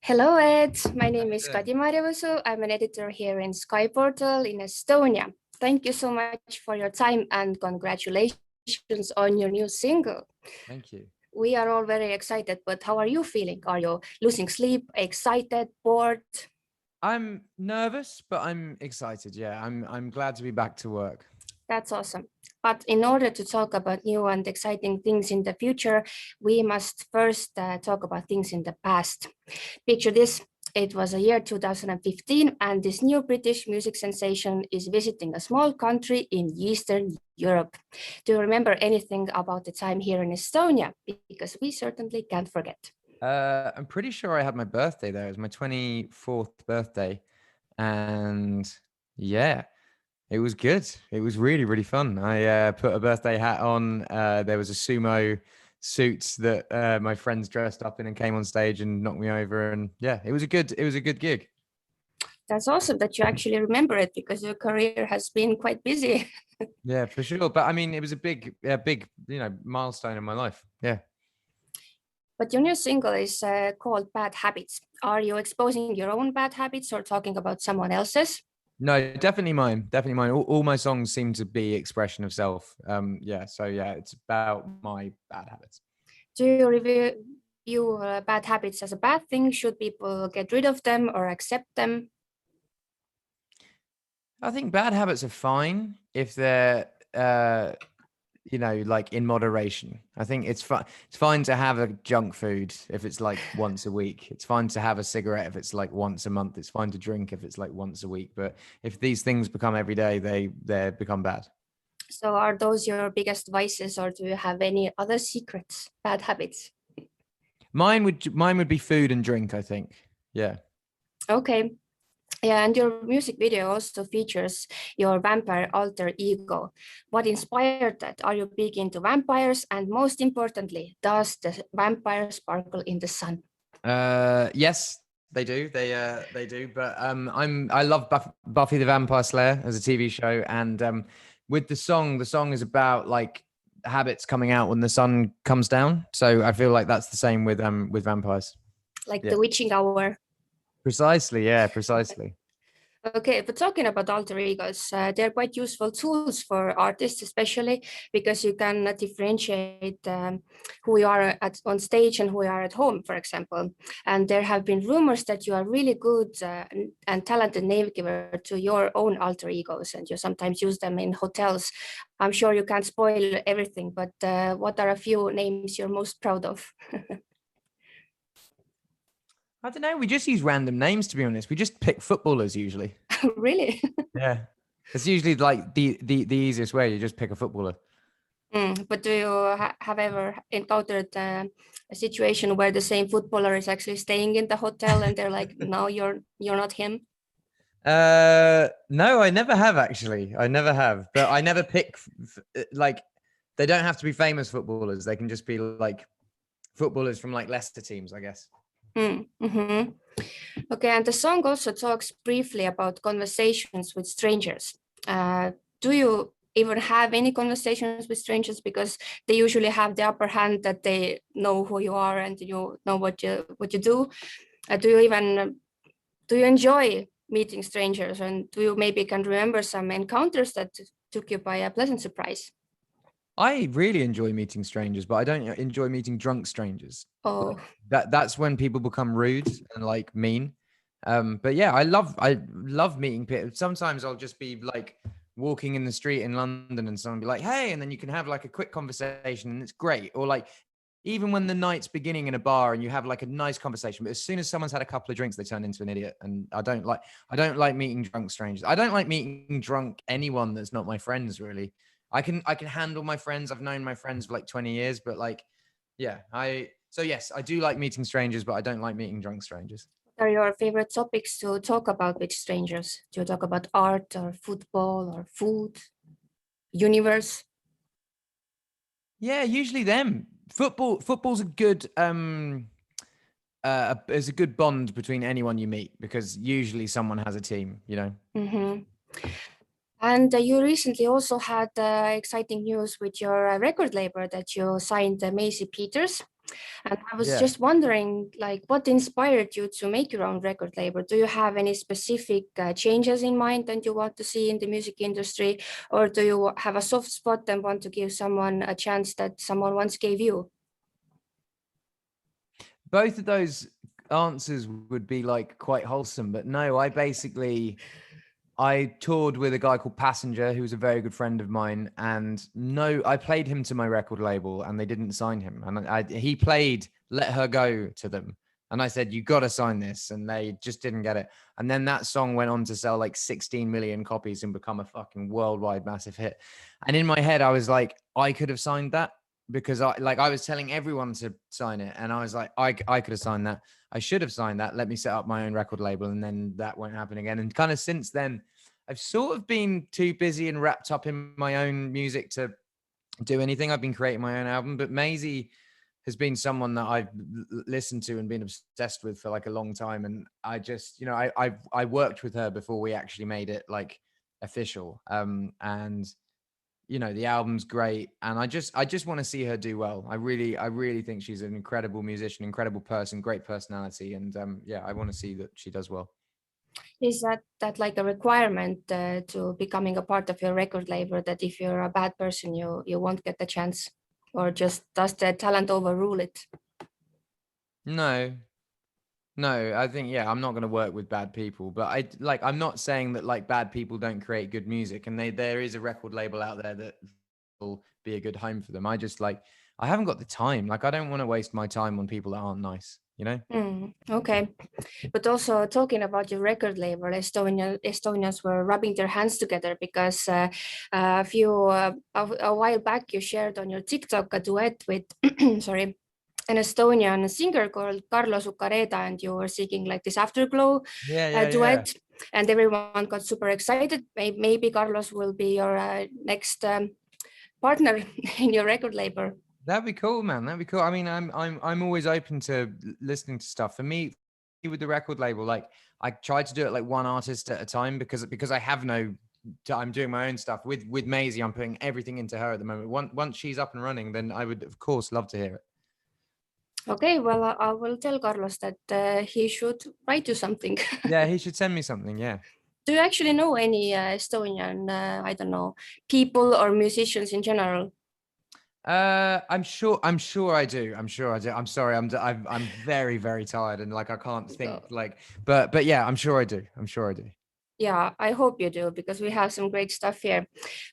Hello, Ed. My How name you is doing? Kati Marjavusu. I'm an editor here in Sky Portal in Estonia. Thank you so much for your time and congratulations on your new single. Thank you. We are all very excited, but how are you feeling? Are you losing sleep, excited, bored? I'm nervous, but I'm excited. Yeah, I'm glad to be back to work. That's awesome. But in order to talk about new and exciting things in the future, we must first talk about things in the past. Picture this. It was a year 2015, and this new British music sensation is visiting a small country in Eastern Europe. Do you remember anything about the time here in Estonia? Because we certainly can't forget. I'm pretty sure I had my birthday there. It was my 24th birthday, and yeah, it was good. It was really, really fun. I put a birthday hat on. There was a sumo suit that my friends dressed up in and came on stage and knocked me over. And yeah, it was a good gig. That's awesome that you actually remember it because your career has been quite busy. Yeah, for sure. But I mean, it was a big, milestone in my life. Yeah. But your new single is called Bad Habits. Are you exposing your own bad habits or talking about someone else's? No, definitely mine. Definitely mine. All my songs seem to be expression of self. Yeah. So yeah, it's about my bad habits. Do you review bad habits as a bad thing? Should people get rid of them or accept them? I think bad habits are fine if they're, like in moderation. I think it's fine. It's fine to have a junk food if it's like once a week. It's fine to have a cigarette if it's like once a month. It's fine to drink if it's like once a week. But if these things become every day, they become bad. So are those your biggest vices or do you have any other secrets, bad habits? Mine would be food and drink, I think. Yeah. Okay. Yeah, and your music video also features your vampire alter ego. What inspired that? Are you big into vampires? And most importantly, does the vampire sparkle in the sun? Yes, they do. They do. But I love Buffy the Vampire Slayer as a TV show, and with the song is about like habits coming out when the sun comes down. So I feel like that's the same with vampires. Like Yeah, the witching hour. precisely. Yeah, precisely. Okay, but talking about alter egos, they're quite useful tools for artists, especially because you can differentiate who you are on stage and who you are at home, for example. And there have been rumors that you are really good and talented name giver to your own alter egos, and you sometimes use them in hotels. I'm sure you can't spoil everything, but what are a few names you're most proud of? I don't know. We just use random names, to be honest. We just pick footballers usually. Really? Yeah, it's usually like the easiest way. You just pick a footballer. But do you have ever encountered a situation where the same footballer is actually staying in the hotel and they're like, no, you're not him? No, I never have actually. I never have, but I never pick like they don't have to be famous footballers. They can just be like footballers from like Leicester teams, I guess. Mm-hmm. Okay, and the song also talks briefly about conversations with strangers. Do you even have any conversations with strangers because they usually have the upper hand that they know who you are and you know what you do? Do you enjoy meeting strangers and do you maybe can remember some encounters that took you by a pleasant surprise? I really enjoy meeting strangers, but I don't enjoy meeting drunk strangers. Oh, Like that's when people become rude and like mean. But yeah, I love meeting people. Sometimes I'll just be like walking in the street in London and someone be like, "Hey," and then you can have like a quick conversation and it's great. Or like even when the night's beginning in a bar and you have like a nice conversation, but as soon as someone's had a couple of drinks, they turn into an idiot. And I don't like meeting drunk strangers. I don't like meeting drunk anyone that's not my friends, really. I can handle my friends. I've known my friends for like 20 years, but like, yeah, so yes, I do like meeting strangers, but I don't like meeting drunk strangers. what are your favorite topics to talk about with strangers? Do you talk about art or football or food, universe? Yeah, usually them. Football's a good is a good bond between anyone you meet because usually someone has a team. Mhm. And you recently also had exciting news with your record label that you signed Macy Peters. And I was Yeah. just wondering, like, what inspired you to make your own record label? Do you have any specific changes in mind that you want to see in the music industry, or do you have a soft spot and want to give someone a chance that someone once gave you? Both of those answers would be like quite wholesome, but no, I toured with a guy called Passenger, who's a very good friend of mine, and no, I played him to my record label, and they didn't sign him. And he played "Let Her Go" to them, and I said, "You got to sign this," and they just didn't get it. And then that song went on to sell like 16 million copies and become a fucking worldwide massive hit. And in my head, I was like, I could have signed that because I was telling everyone to sign it, and I was like, I could have signed that. I should have signed that. Let me set up my own record label. And then that won't happen again. And kind of since then, I've sort of been too busy and wrapped up in my own music to do anything. I've been creating my own album, but Maisie has been someone that I've listened to and been obsessed with for like a long time. And I just, you know, I worked with her before we actually made it like official. And you know, the album's great, and I just want to see her do well. I really think she's an incredible musician, incredible person, great personality, and yeah, I want to see that she does well. Is that like a requirement to becoming a part of your record label, that if you're a bad person, you won't get the chance, or just does the talent overrule it? No, I think, yeah, I'm not going to work with bad people, but I'm not saying that like bad people don't create good music, and there is a record label out there that will be a good home for them. I haven't got the time. Like, I don't want to waste my time on people that aren't nice, you know? Okay. But also talking about your record label, Estonians were rubbing their hands together because a while back you shared on your TikTok a duet with sorry, an Estonian singer called Carlos Ukareda, and you were singing like this Afterglow duet, and everyone got super excited. Maybe Carlos will be your next partner in your record label. That'd be cool, man. That'd be cool. I mean, I'm always open to listening to stuff. For me, with the record label, like I try to do it like one artist at a time because I have no. I'm doing my own stuff with Maisie. I'm putting everything into her at the moment. Once she's up and running, then I would of course love to hear it. Okay, well, I will tell Carlos that he should write you something. Yeah, he should send me something. Yeah. Do you actually know any Estonian, I don't know, people or musicians in general? I'm sure I do. I'm sorry. I'm very, very tired, and like I can't think like, but yeah, I'm sure I do. Yeah, I hope you do, because we have some great stuff here.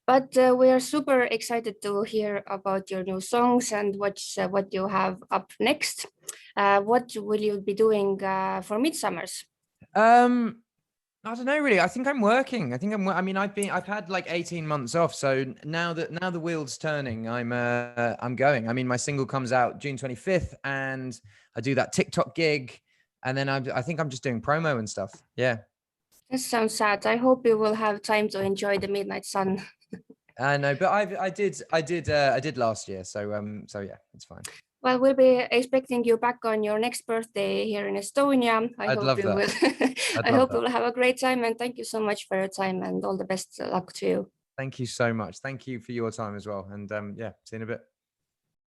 But we are super excited to hear about your new songs and what you have up next. What will you be doing for Midsummers? I don't know really. I think I'm working. I mean, I've had like 18 months off. So now the wheel's turning, I'm going. I mean, my single comes out June 25th, and I do that TikTok gig, and then I think I'm just doing promo and stuff. Yeah. That sounds sad. I hope you will have time to enjoy the midnight sun. I know, but I did last year. So yeah, it's fine. Well, we'll be expecting you back on your next birthday here in Estonia. I'd love that. Will. I hope you will have a great time, and thank you so much for your time, and all the best luck to you. Thank you so much. Thank you for your time as well. And yeah, see you in a bit.